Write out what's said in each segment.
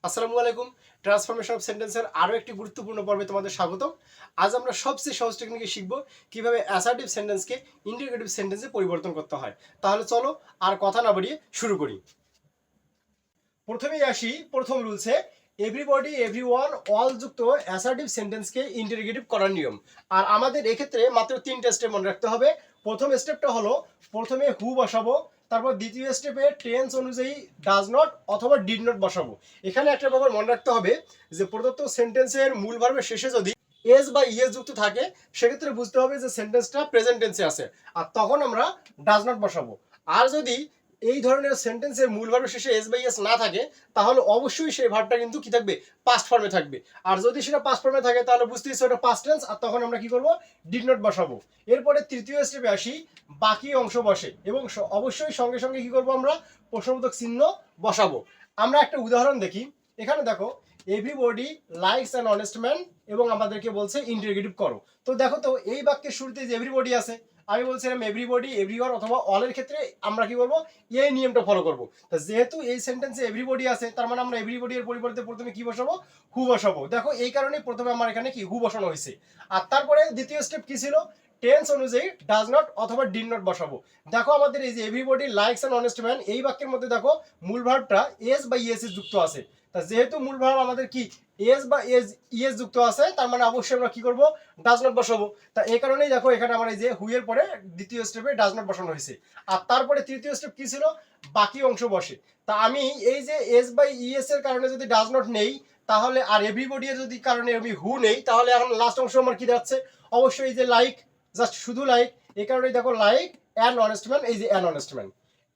আসসালামু আলাইকুম। Transformation of সেন্টেন্সের আরও একটি গুরুত্বপূর্ণ পর্বে তোমাদের স্বাগতম। আজ আমরা সবচেয়ে সহজ টেকনিকে শিখব কিভাবে অ্যাসার্টিভ সেন্টেন্সকে ইন্টিগ্রেটিভ সেন্টেন্সে পরিবর্তন করতে হয়। তাহলে চলো আর কথা না বাড়িয়ে শুরু করি। প্রথমেই আসি প্রথম রুলসে, এভরিবডি এভরিওয়ান অল যুক্ত অ্যাসার্টিভ সেন্টেন্সকে ইন্টিগ্রেটিভ করার নিয়ম। আর আমাদের এক্ষেত্রে মাত্র তিনটে স্টেপ মনে রাখতে হবে। প্রথম স্টেপটা হলো প্রথমে হু বসাবো, তারপর দ্বিতীয় স্টেপে টেন্স অনুযায়ী ডাজ নট অথবা ডিড নট বসাবো। এখানে একটা ব্যাপার মনে রাখতে হবে যে প্রদত্ত সেন্টেন্সের মূল ভার্বের শেষে যদি এস বা ইএস যুক্ত থাকে সেক্ষেত্রে বুঝতে হবে যে সেন্টেন্সটা প্রেজেন্ট টেন্সে আছে, আর তখন আমরা ডাজ নট বসাবো। আর যদি এই ধরনের সেন্টেন্সের মূল ভার্বের শেষে এস বাই এস না থাকে তাহলে অবশ্যই সেই ভার্বটা কিন্তু কি থাকবে, পাস্ট ফর্মে থাকবে। আর যদি সেটা পাস্ট ফর্মে থাকে তাহলে বুঝতেই ওটা পাস্ট টেন্স, আর তখন আমরা কি করব, ডিড নট বসাবো। এরপরে তৃতীয় স্টেপে আসি, বাকি অংশ বসে এবং অবশ্যই সঙ্গে সঙ্গে কি করব, আমরা প্রশ্নবোধক চিহ্ন বসাবো। আমরা একটা উদাহরণ দেখি। এখানে দেখো, everybody likes an honest man এবং আমাদেরকে বলছে ইন্টারগেটিভ করো। তো দেখো তো এই বাক্যের শুরুতে যে এভরিবডি আছে, আমি বলছিলাম এভরিবডি এভরিওয়ান অথবা অলের ক্ষেত্রে আমরা কি করবো, এই নিয়মটা ফলো করবো। তো যেহেতু এই সেন্টেন্সে এভরিবডি আছে তার মানে আমরা এভরিবডি এর পরিবর্তে প্রথমে কি বসাবো, হু বসাবো। দেখো এই কারণে প্রথমে আমার এখানে কি হু বসানো হয়েছে। আর তারপরে দ্বিতীয় স্টেপ কি ছিল, টেন্স অনুযায়ী ডাজ নট অথবা ডিড নট বসাবো। দেখো আমাদের এই যে everybody likes an honest man, এই বাক্যের মধ্যে দেখো মূল ভার্বটা এস বা ইএস যুক্ত আছে। তা যেহেতু মূল ভার্ব আমাদের কি এস বা এস ইএস যুক্ত আছে তার মানে অবশ্যই আমরা কি করব, ডাজ নট বসাবো। তা এই কারণেই দেখো এখানে আমার এই যে হু এর পরে দ্বিতীয় স্টেপে ডাজ নট বসানো হয়েছে। আর তারপরে তৃতীয় স্টেপ কি ছিল, বাকি অংশ বসে। তা আমি এই যে এস বাই ইএস এর কারণে যদি ডাজ নট নেই তাহলে, আর এভরিবডি এর যদি কারণে আমি হু নেই, তাহলে এখন লাস্ট অংশ আমার কি যাচ্ছে, অবশ্যই এই যে লাইক, জাস্ট শুধু লাইক। এই কারণেই দেখো লাইক অ্যান অনেস্ট ম্যান, এই যে অ্যান অনেস্ট ম্যান।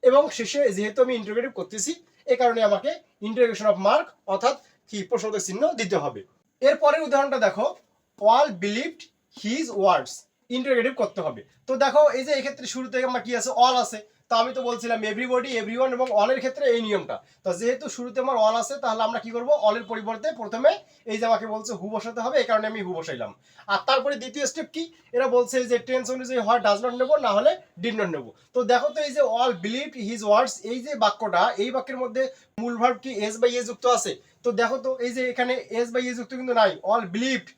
এবং শেষে যেহেতু আমি ইন্টারোগেটিভ করতেছি এই কারণে আমাকে ইন্টারোগেশন অফ মার্ক অর্থাৎ কি প্রশ্নবোধক চিহ্ন দিতে হবে। এরপরের উদাহরণটা দেখো, all believed his words, interrogative করতে হবে। তো দেখো এই যে এক্ষেত্রে শুরুতে আমার কি আছে, অল আছে। তো আমি তো বলছিলাম এভরিবডি এভরিওয়ান এবং অলের ক্ষেত্রে এই নিয়মটা। তো যেহেতু শুরুতে আমার অল আছে তাহলে আমরা কি করব, অলের পরিবর্তে প্রথমে এই যে আমাকে বলছে হু বসাতে হবে, এই কারণে আমি হু বসাইলাম। আর তারপরে দ্বিতীয় স্টেপ কি, এরা বলছে যে টেন্স অনুযায়ী হয় ডাজ নট নেবো, না হলে ডিড নট নেবো। তো দেখো তো এই যে অল বিলিভড হিজ ওয়ার্ডস, এই যে বাক্যটা, এই বাক্যের মধ্যে মূল ভার্ব কি এস বাই এ যুক্ত আছে। তো দেখো তো এই যে এখানে এস বাই এ যুক্ত কিন্তু নাই, অল বিলিভড।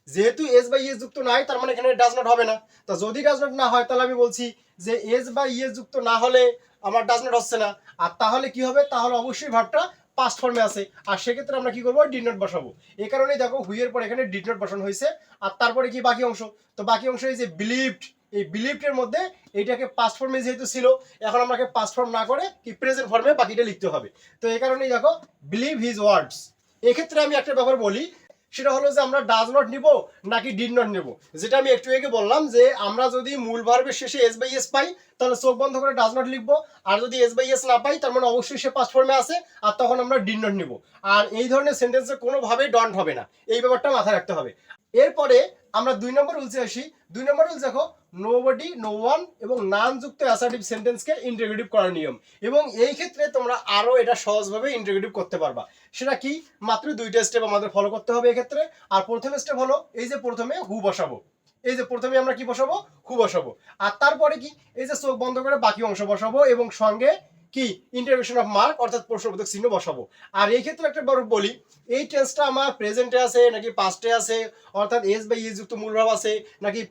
যেহেতু এস বাই এস যুক্ত নাই তার মানে এখানে ডাজ নট হবে না। তো যদি ডাজ নট না হয় তাহলে আমি বলছি যে এস বাই এস যুক্ত না হলে আমার ডাজ নট হচ্ছে না। আর তাহলে কি হবে, তাহলে অবশ্যই ভার্বটা পাস্ট ফর্মে আছে, আর সেক্ষেত্রে আমরা কি করবো, ডিড নট বসাবো। এই কারণেই দেখো হুইয়ের পর এখানে ডিড নট বসানো হয়েছে। আর তারপরে কি বাকি অংশ, তো বাকি অংশ এই যে বিলিভড, এই বিলিভড এর মধ্যে এইটাকে পাস্ট ফর্মে যেহেতু ছিল, এখন আমাকে পাস্ট ফর্ম না করে কি প্রেজেন্ট ফর্মে বাকিটা লিখতে হবে। তো এই কারণেই দেখো বিলিভ হিজ ওয়ার্ডস। এক্ষেত্রে আমি একটা ব্যাপার বলি, সেটা হলো যে আমরা ডাজ নট নিব নাকি ডিড নট নেব। যেটা আমি একটু আগে বললাম যে আমরা যদি মূল ভার্বের শেষে এস বাই এস পাই তাহলে চোখ বন্ধ করে ডাজ নট লিখবো, আর যদি এস বাই এস না পাই তার মানে অবশ্যই সে পাস্ট ফর্মে আছে, আর তখন আমরা ডিড নট নিব। আর এই ধরনের সেন্টেন্সে কোনোভাবেই ডন্ট হবে না, এই ব্যাপারটা মাথায় রাখতে হবে। এরপরে আমরা 2 নম্বর রুলসে আসি। 2 নম্বর রুলস দেখো, নোবডি, নো ওয়ান এবং নান যুক্ত অ্যাসার্টিভ সেন্টেন্সকে ইন্টারোগেটিভ করার নিয়ম। এবং এই ক্ষেত্রে তোমরা আরো এটা সহজভাবে ইন্টারোগেটিভ করতে পারবা। সেটা কি, মাত্র 2টা স্টেপ আমাদের ফলো করতে হবে এক্ষেত্রে। আর প্রথম স্টেপ হলো এই যে প্রথমে হু বসাবো, এই যে প্রথমে আমরা কি বসাবো, হু বসাবো। আর তারপরে কি, এই যে চোখ বন্ধ করে বাকি অংশ বসাবো এবং সঙ্গে কি ইন্টারভেশন অফ মার্ক অর্থাৎ প্রশ্নবোধক চিহ্ন বসাবো। আর এই ক্ষেত্রে একটা বড় বলি, এই টেন্সটা আমার প্রেজেন্টে আছে নাকি পাস্টে আছে, অর্থাৎ এস বাই ইজ যুক্ত মূল ভাব আছে নাকি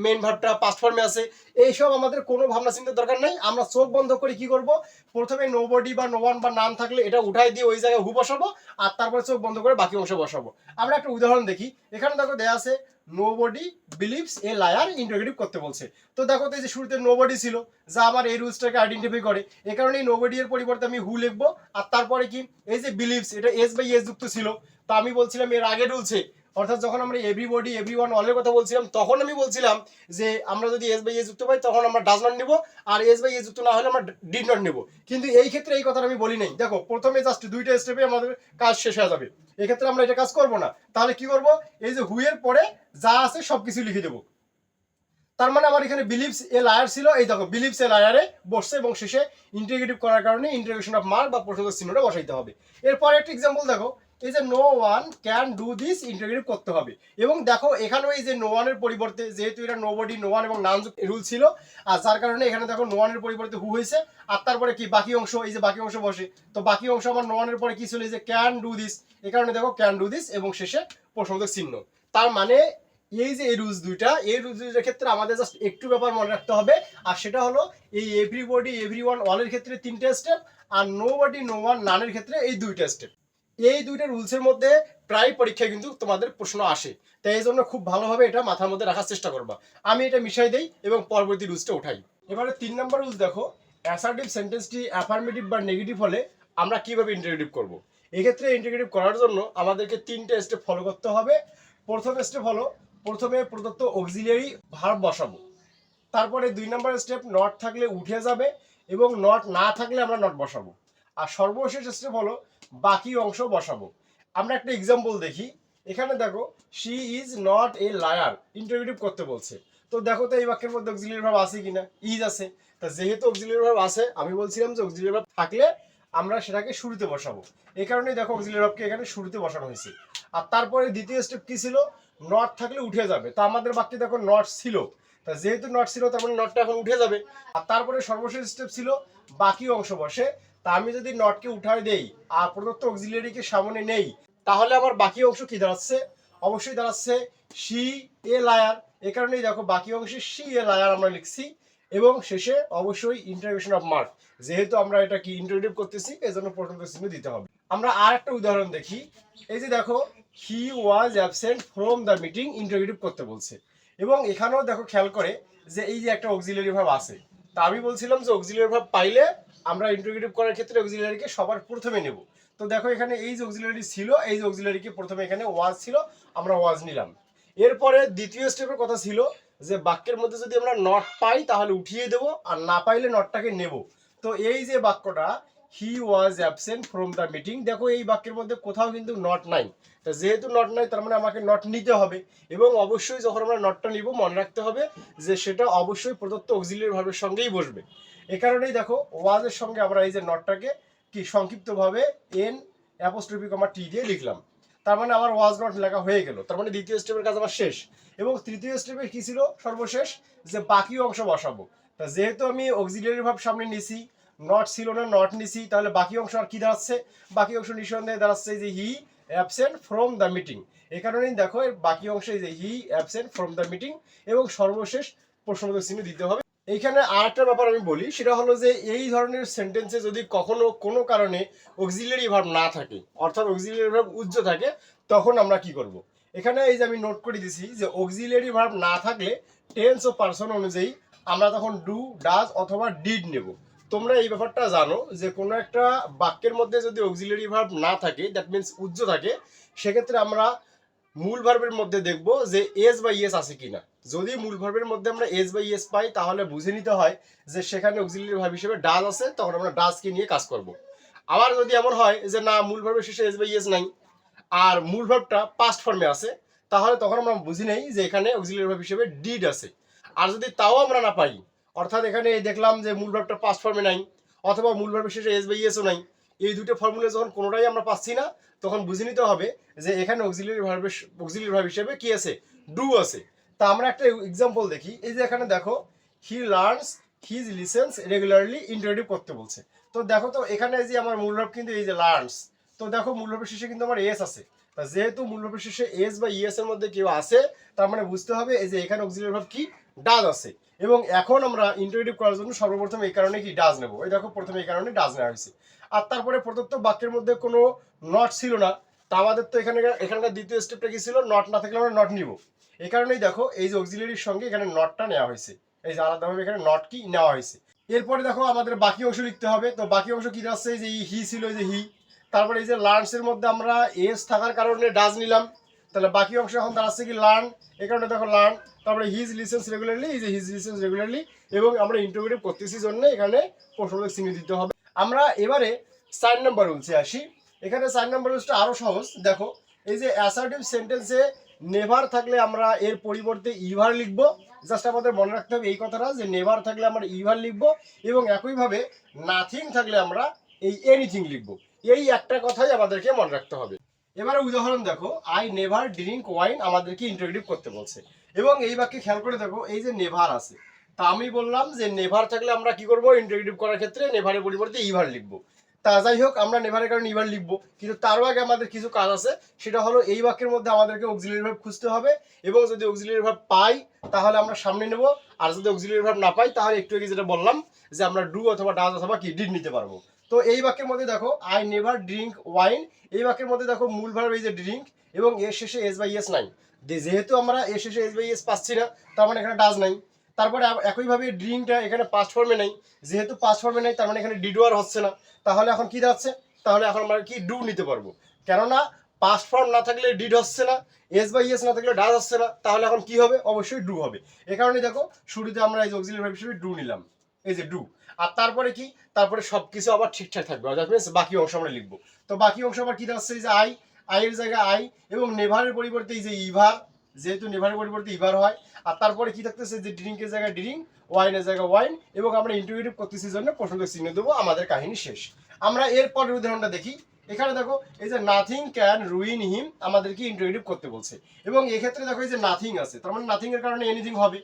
মেইন ভাবটা পাস্ট ফর্মে আছে, এইসব আমাদের কোনো ভাবনা চিন্তার দরকার নাই। আমরা চোখ বন্ধ করে কি করব, প্রথমে নোবডি বা নো ওয়ান বা নাম থাকলে এটা উঠাই দিয়ে ওই জায়গায় হু বসাবো, আর তারপরে চোখ বন্ধ করে বাকি অংশ বসাবো। আমরা একটা উদাহরণ দেখি। এখানে দেখো দেয়া আছে nobody believes a liar, interrogative করতে বলছে। তো দেখো তো এই যে শুরুতে নোবডি ছিল যা আমার এই রুলসটাকে আইডেন্টিফাই করে, এই কারণে নোবডি এর পরিবর্তে আমি হু লিখবো। আর তারপরে কি, এই যে বিলিভস, এটা এস বাই এস যুক্ত ছিল। তো আমি বলছিলাম এর আগে রুলসে, অর্থাৎ যখন আমরা এভরিবডি এভরিওয়ান অলের কথা বলছিলাম তখন আমি বলছিলাম যে আমরা যদি এস বাই এস যুক্ত পাই তখন আমরা ডাজ নট নিব, আর এস বাই এস যুক্ত না হলে আমরা ডিড নট নিব। কিন্তু এই ক্ষেত্রে এই কথাটা আমি বলি নাই। দেখো প্রথমে জাস্ট 2টা স্টেপে আমাদের কাজ শেষ হয়ে যাবে, এক্ষেত্রে আমরা এটা কাজ করব না। তাহলে কি করব, এই যে হু এর পরে যা আছে সবকিছু লিখে দেবো। তার মানে আমার এখানে বিলিভস এ লায়ার ছিল, এই দেখো বিলিভস এ লায়ারে বসছে এবং শেষে ইন্টিগ্রেটিভ করার কারণে ইন্টিগ্রেশন অফ মার্ক বা প্রশ্নবোধক চিহ্নটা বসাইতে হবে। এরপরে একটা এক্সাম্পল দেখো, এই যে no one can do this interrogative করতে হবে। এবং দেখো এখানেও এই যে নো ওয়ানের পরিবর্তে, যেহেতু এটা নোবডি, নো ওয়ান এবং নান রুল ছিল, আর যার কারণে এখানে দেখো নো ওয়ানের পরিবর্তে হু হয়েছে। আর তারপরে কি বাকি অংশ, এই যে বাকি অংশ বসে, তো বাকি অংশ আমার নো ওয়ানের পরে কি ছিল, এই যে ক্যান ডু দিস, এই কারণে দেখো ক্যান ডু দিস এবং শেষে প্রশ্নবোধক চিহ্ন। তার মানে এই যে এই রুলস দুইটা, এই রুলস দুইটার ক্ষেত্রে আমাদের জাস্ট একটু ব্যাপার মনে রাখতে হবে, আর সেটা হলো এই এভরিবডি, এভরিওয়ান, অলের ক্ষেত্রে 3টে স্টেপ, আর নোবডি, নো ওয়ান, নানের ক্ষেত্রে এই 2টা স্টেপ। এই 2টা রুলসের মধ্যে প্রায় পরীক্ষায় কিন্তু তোমাদের প্রশ্ন আসে, তাই এই জন্য খুব ভালোভাবে এটা মাথার মধ্যে রাখার চেষ্টা করবা। আমি এটা মিশাই দেই এবং পরবর্তী রুলসটা উঠাই। এবারে 3 নম্বর রুলস দেখো, অ্যাসার্টিভ সেন্টেন্সটি অ্যাফার্মেটিভ বা নেগেটিভ হলে আমরা কিভাবে ইন্টিগ্রেটিভ করব। এক্ষেত্রে ইন্টিগ্রেটিভ করার জন্য আমাদেরকে 3টে স্টেপ ফলো করতে হবে। প্রথম স্টেপ হলো, প্রথমে প্রদত্ত অক্সিলিয়ারি ভার্ব বসাবো। তারপরে 2 নম্বর স্টেপ, নট থাকলে উঠে যাবে এবং নট না থাকলে আমরা নট বসাবো। আর সর্বশেষ স্টেপ হলো বাকি অংশ বসাবো। আমরা একটা এক্সাম্পল দেখি। এখানে দেখো, she is not a liar, interrogative করতে বলছে। তো দেখো তো এই বাক্যের মধ্যে অক্সিলিয়ারি ভার্ব আছে কিনা, ইজ আছে। তা যেহেতু অক্সিলিয়ারি ভার্ব আছে, আমি বলছিলাম যে অক্সিলিয়ারি ভার্ব থাকলে আমরা সেটাকে শুরুতে বসাবো। এই কারণেই দেখো অক্সিলিয়ারি ভার্বকে এখানে শুরুতে বসানো হয়েছে। আর তারপরে দ্বিতীয় স্টেপ কি ছিল, নট থাকলে উঠে যাবে। তা আমাদের বাক্যে দেখো নট ছিল, তা যেহেতু নট ছিল তার মানে নটটা এখন উঠে যাবে। আর তারপরে সর্বশেষ স্টেপ ছিল বাকি অংশ বসে। তা আমি যদি নটকে উঠায় দেই আর প্রদত্ত অক্সিলিয়ারিকে সামনে নেই, তাহলে আমার বাকি অংশ কি দাঁড়াচ্ছে, অবশ্যই দাঁড়াচ্ছে শি এ লায়ার। এ কারণেই দেখো বাকি অংশে শি এ লায়ার আমরা লিখছি এবং শেষে অবশ্যই ইন্টারোগেশন অফ মার্ক, যেহেতু আমরা এটা কি ইন্টারোগেটিভ করতেছি এজন্য প্রশ্নবোধক চিহ্ন দিতে হবে। আমরা আর একটা উদাহরণ দেখি। এই যে দেখো, he was absent from the meeting, interrogative করতে বলছে। এবং এখানেও দেখো খেয়াল করে যে এই যে একটা অক্সিলিয়ারি ভার্ব আছে। তা আমি বলছিলাম যে অক্সিলিয়ারি ভার্ব পাইলে আমরা ইন্টারোগেটিভ করার ক্ষেত্রে অক্সিলিয়ারিকে সবার প্রথমে নেব। তো দেখো এখানে এই যে অক্সিলিয়ারি ছিল, এই যে অক্সিলিয়ারিকে প্রথমে এখানে ওয়াজ ছিল, আমরা ওয়াজ নিলাম। এরপরে দ্বিতীয় স্টেপের কথা ছিল যে বাক্যের মধ্যে যদি আমরা নট পাই তাহলে উঠিয়ে দেব, আর না পাইলে নটটাকে নেব। তো এই যে বাক্যটা, he was absent from the meeting, দেখো এই বাক্যের মধ্যে কোথাও কিন্তু নট নাই। তা যেহেতু নট নাই তার মানে আমাকে নট নিতে হবে, এবং অবশ্যই যখন আমরা নটটা নিব মনে রাখতে হবে যে সেটা অবশ্যই প্রদত্ত অক্সিলিয়ারি ভার্বের সঙ্গেই বসবে। এ কারণেই দেখো ওয়াজের সঙ্গে আমরা এই যে নটটাকে কি সংক্ষিপ্তভাবে এন অ্যাপোস্ট্রফি কমা টি দিয়ে লিখলাম। তার মানে আমার ওয়াজ নট লেখা হয়ে গেল, তার মানে দ্বিতীয় স্টেপের কাজ আমার শেষ। এবং তৃতীয় স্টেপে কি ছিল সর্বশেষ, যে বাকি অংশ বসাবো। তা যেহেতু আমি অক্সিলিয়ারি ভার্ব সামনে নিছি, নট ছিল না, নট নিছি, তাহলে বাকি অংশ আর কি দাঁড়াচ্ছে, বাকি অংশ নিঃসন্দেহে দাঁড়াচ্ছে যে হি অ্যাবসেন্ট ফ্রম দ্য মিটিং। এই কারণেই দেখো এর বাকি অংশে যে হি অ্যাবসেন্ট ফ্রম দ্য মিটিং এবং সর্বশেষ প্রশ্নবোধক চিহ্ন দিতে হবে। এইখানে আর একটা ব্যাপার আমি বলি, সেটা হলো যে এই ধরনের সেন্টেন্সে যদি কখনো কোনো কারণে অক্সিলিয়ারি ভার্ব না থাকে, অর্থাৎ অক্সিলিয়ারি ভার্ব উজ্জ্ব থাকে, তখন আমরা কি করব। এখানে এই যে আমি নোট করে দিছি যে অক্সিলিয়ারি ভার্ব না থাকলে টেন্স ও পারসন অনুযায়ী আমরা তখন ডু, ডাজ অথবা ডিড নেব। তোমরা এই ব্যাপারটা জানো যে কোনো একটা বাক্যের মধ্যে যদি অক্সিলিয়ারি ভার্ব না থাকে, দ্যাট মিনস উজ্জ্ব থাকে, সেক্ষেত্রে আমরা মূল ভার্বের মধ্যে দেখব যে এস বা ইয়েস আছে কিনা। যদি মূল ভার্বের মধ্যে আমরা এস বা ইয়েস পাই তাহলে বুঝে নিতে হয় যে সেখানে অক্সিলিয়ারি ভার্ব হিসেবে ডাজ আছে, তখন আমরা ডাজকে নিয়ে কাজ করব। আবার যদি এমন হয় যে না, মূল ভার্বের শেষে এস বা ইয়েস নাই আর মূল ভার্বটা পাস্ট ফর্মে আছে, তাহলে তখন আমরা বুঝি নেই যে এখানে অক্সিলিয়ারি ভার্ব হিসেবে ডিড আছে। আর যদি তাও আমরা না পাই, অর্থাৎ এখানে দেখলাম যে মূল ভার্বটা পাস্ট ফর্মে নাই অথবা মূল ভার্বের শেষে এস বা ইয়েসও নাই, এই দুটো ফর্মুলা যখন কোনোটাই আমরা পাচ্ছি না, তখন বুঝে নিতে হবে যে এখানে অক্সিলিয়ারি ভার্ব হিসেবে কি আছে, ডু আছে। তা আমরা একটা এক্সাম্পল দেখি। এই যে এখানে দেখো, he learns his lessons regularly, interrogative করতে বলছে। তো দেখো তো এখানে যে আমার মূল ভার্ব কিন্তু এই যে লার্নস, তো দেখো মূল ভার্বের শেষে কিন্তু আমার এস আছে। তা যেহেতু মূল ভার্বের শেষে এস বা ইএস এর মধ্যে কেউ আছে, তার মানে বুঝতে হবে এই যে এখানে অক্সিলিয়ারি ভার্ব কি, ডাজ আছে। এবং এখন আমরা ইন্টারোগেটিভ করার জন্য সর্বপ্রথম এই কারণে কি ডাজ নেব। এই দেখো প্রথমে এই কারণে ডাজ নেওয়া হয়েছে। আর তারপরে প্রদত্ত বাক্যের মধ্যে কোনো নট ছিল না, তা আমাদের তো এখানকার দ্বিতীয় স্টেপটা কি ছিল, নট না থাকলে আমরা নট নিব। এই কারণেই দেখো এই যে অক্সিলিয়ারির সঙ্গে এখানে নটটা নেওয়া হয়েছে, এই যে আলাদাভাবে এখানে নট কি নেওয়া হয়েছে। এরপরে দেখো আমাদের বাকি অংশ লিখতে হবে। তো বাকি অংশ কি যাচ্ছে, এই যে হি ছিল, এই যে হি, তারপরে এই যে লার্নস এর মধ্যে আমরা এস থাকার কারণে ডাজ নিলাম, তাহলে বাকি অংশ এখন দাঁড়াচ্ছে কি লার্ন, এই কারণে দেখো লার্ন। তারপরে হিজ লিসেন্স রেগুলারলি, এই যে হিজ লিসেন্স রেগুলারলি, এবং আমরা ইন্টারোগেটিভ করতেছি জন্য এখানে প্রশ্নবোধক চিহ্ন দিতে হবে। আমরা এবারে 4 নম্বর রুলসে আসি। এখানে 4 নম্বর রুলসটা আরো সহজ। দেখো এই যে অ্যাসার্টিভ সেন্টেন্সে নেভার থাকলে আমরা এর পরিবর্তে ইভার লিখবো। জাস্ট আমাদের মনে রাখতে হবে এই কথাটা যে নেভার থাকলে আমরা ইভার লিখবো, এবং একইভাবে নাথিং থাকলে আমরা এই এনিথিং লিখবো। এই একটা কথাই আমাদেরকে মনে রাখতে হবে। এবারে উদাহরণ দেখো, আই নেভার ড্রিঙ্ক ওয়াইন আমাদেরকে ইন্টারোগেটিভ করতে বলছে, এবং এই বাক্যে খেয়াল করে দেখো এই যে নেভার আছে, তা আমি বললাম যে নেভার থাকলে আমরা কি করব, ইন্টারোগেটিভ করার ক্ষেত্রে নেভারের পরিবর্তে ইভার লিখবো। তা যাই হোক, আমরা নেভারের কারণে ইভার লিখবো, কিন্তু তারও আগে আমাদের কিছু কাজ আছে। সেটা হলো এই বাক্যের মধ্যে আমাদেরকে অক্সিলিয়ারি ভার্ব খুঁজতে হবে, এবং যদি অক্সিলিয়ারি ভার্ব পাই তাহলে আমরা সামনে নেব, আর যদি অক্সিলিয়ারি ভার্ব না পাই তাহলে একটু আগে যেটা বললাম যে আমরা ডু অথবা ডাজ অথবা কি ডিড নিতে পারবো। তো এই বাক্যের মধ্যে দেখো আই নেভার ড্রিঙ্ক ওয়াইন, এই বাক্যের মধ্যে দেখো মূল ভার্ব এই যে ড্রিঙ্ক, এবং এর শেষে এস বাই এস নাই। যেহেতু আমরা এর শেষে এস বাই এস পাচ্ছি না, তার মানে এখানে ডাজ নাই। তারপরে একইভাবে ড্রিঙ্কটা এখানে পাস্ট ফর্মে নেই, যেহেতু পাস্ট ফর্মে নেই তার মানে এখানে ডিডো আর হচ্ছে না। তাহলে এখন কি যাচ্ছে, তাহলে এখন আমরা কি ডু নিতে পারবো, কেননা পাস্ট ফর্ম না থাকলে ডিড হচ্ছে না, এস বাই এস না থাকলে ডাজ হচ্ছে না, তাহলে এখন কি হবে, অবশ্যই ডু হবে। এ কারণে দেখো শুরুতে আমরা এই যে অক্সিলিয়ারি ভার্ব হিসেবে ডু নিলাম, এই যে ডু। আর তারপরে কি, তারপরে সবকিছু আবার ঠিকঠাক থাকবে, অর্থাৎ বাকি অংশ আমরা লিখবো। তো বাকি অংশ আবার কি যাচ্ছে, এই যে আই, আইয়ের জায়গায় আই, এবং নেভারের পরিবর্তে এই যে ইভার, যেহেতু নেভারের পরিবর্তে ইভার হয়। আর তারপরে কি থাকতেছে, যে ড্রিঙ্কের জায়গায় ড্রিঙ্ক, ওয়াইনের জায়গায় ওয়াইন, এবং আমরা ইন্টারোগেটিভ করতেছি জন্য প্রশ্নবোধক চিহ্ন দেবো, আমাদের কাহিনী শেষ। আমরা এর পরের উদাহরণটা দেখি। এখানে দেখো এই যে নাথিং ক্যান রুইন হিম আমাদেরকে ইন্টারোগেটিভ করতে বলছে, এবং এক্ষেত্রে দেখো এই যে নাথিং আছে, তার মানে নাথিং এর কারণে এনিথিং হবে।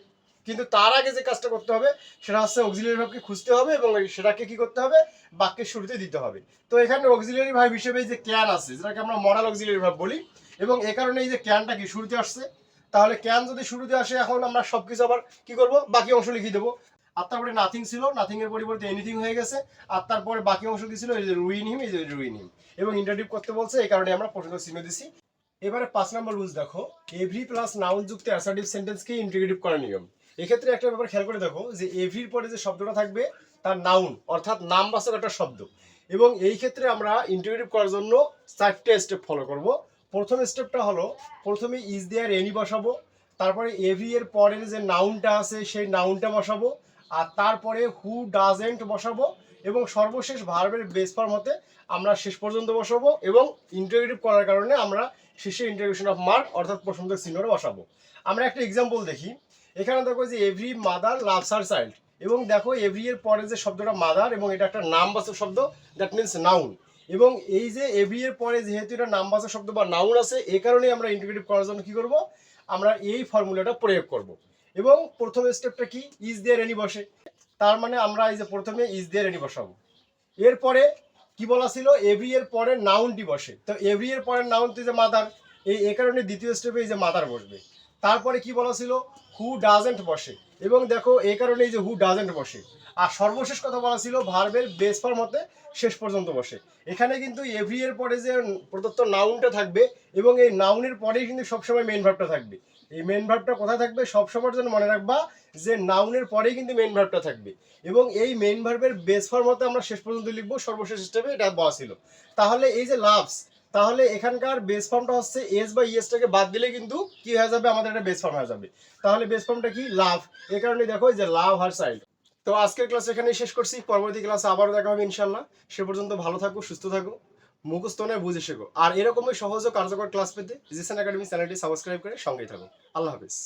কিন্তু তার আগে যে কাজটা করতে হবে সেটা হচ্ছে অক্সিলিয়ারি ভার্বকে খুঁজতে হবে, এবং সেটাকে কি করতে হবে, বাক্যের শুরুতে দিতে হবে। তো এখানে অক্সিলিয়ারি ভার্ব হিসেবে যে ক্যান আছে, যেটাকে আমরা মডাল অক্সিলিয়ারি ভার্ব বলি, এবং এ কারণে এই যে ক্যানটা কি শুরুতে আসছে। তাহলে ক্যান যদি শুরুতে আসে, এখন আমরা সবকিছু আবার কি করব, বাকি অংশ লিখে দেবো। আর তারপরে নাথিং ছিল, নাথিং এর পরিবর্তে এনিথিং হয়ে গেছে। আর তারপরে বাকি অংশ কি ছিল, এই যে রুইন হিম, এই যে রুইন হিম, এবং ইন্টারোগেটিভ করতে বলছে, এই কারণে আমরা প্রশ্নবোধক চিহ্ন দিছি। এবারে 5 নম্বর রুলস দেখো, এভরি প্লাস নাউন যুক্ত অ্যাসার্টিভ সেন্টেন্সকে ইন্টিগ্রেটিভ করার নিয়ম। এক্ষেত্রে একটা ব্যাপার খেয়াল করে দেখো, যে এভরির পরে যে শব্দটা থাকবে তার নাউন অর্থাৎ নামবাচক একটা শব্দ, এবং এই ক্ষেত্রে আমরা ইন্টিগ্রেটিভ করার জন্য 4টে স্টেপ ফলো করব। প্রথম স্টেপটা হলো, প্রথমে ইজ দেয়ার এনি বসাবো, তারপরে এভরি এর পরের যে নাউনটা আছে সেই নাউনটা বসাবো, আর তারপরে হু ডাজেন্ট বসাবো, এবং সর্বশেষ ভার্বের বেস ফর্ম হতে আমরা শেষ পর্যন্ত বসাবো, এবং ইন্টিগ্রেটিভ করার কারণে আমরা শেষে ইন্টিগ্রেশন অফ মার্ক অর্থাৎ প্রশ্নবোধক চিহ্নটা বসাবো। আমরা একটা এক্সাম্পল দেখি। এখানে দেখো যে every mother loves her child, এবং দেখো এভরি এর পরে যে শব্দটা মাদার, এবং এটা একটা নামবাচক শব্দ, দ্যাট মিনস নাউন। এবং এই যে এভরি এর পরে যেহেতু এটা নামবাচক শব্দ বা নাউন আছে, এই কারণেই আমরা ইন্টিগ্রেটিভ করার জন্য কি করব, আমরা এই ফর্মুলাটা প্রয়োগ করব। এবং প্রথম স্টেপটা কি, ইজ দেয়ার এনি বসে, তার মানে আমরা এই যে প্রথমে ইজ দেয়ার এনি বসাবো। এরপরে কি বলা ছিল, এভরি এর পরে নাউনটি বসে, তো এভরি এর পরে নাউনটি যে মাদার, এই কারণে দ্বিতীয় স্টেপে এই যে মাদার বসবে। তারপরে কি বলা ছিল, হু ডাজেন্ট বসে, এবং দেখো এই কারণে এই যে হু ডাজেন্ট বসে। আর সর্বশেষ কথা বলা ছিল ভার্বের বেস ফর্ম হতে শেষ পর্যন্ত বসে। এখানে কিন্তু এভরি এর পরে যে প্রদত্ত নাউনটা থাকবে, এবং এই নাউনের পরেই কিন্তু সবসময় মেইন ভার্বটা থাকবে। এই মেইন ভার্বটা কোথায় থাকবে, সবসময়ের জন্য মনে রাখবা যে নাউনের পরেই কিন্তু মেইন ভার্বটা থাকবে, এবং এই মেইন ভার্বের বেস ফর্ম হতে আমরা শেষ পর্যন্ত লিখবো, সর্বশেষ স্টেপে এটা বলা ছিল। তাহলে এই যে লাভস, তাহলে এখানকার বেস ফর্মটা হচ্ছে এস বা ইএসটাকে বাদ দিলে কিন্তু কি হয়ে যাবে, আমাদের একটা বেস ফর্ম হয়ে যাবে। তাহলে বেস ফর্মটা কি, লাভ। এই কারণে দেখো যে লাভ হার চাইল্ড। তো আজকের ক্লাস এখানেই শেষ করছি, পরবর্তী ক্লাসে আবারও দেখা হবে ইনশাল্লাহ। সে পর্যন্ত ভালো থাকো, সুস্থ থাকো, মুখস্থ নয় বুঝে শেখো। আর এরকমই সহজ ও কার্যকর ক্লাস পেতে জিসান একাডেমি চ্যানেলটি সাবস্ক্রাইব করে সঙ্গেই থাকো। আল্লাহ হাফিজ।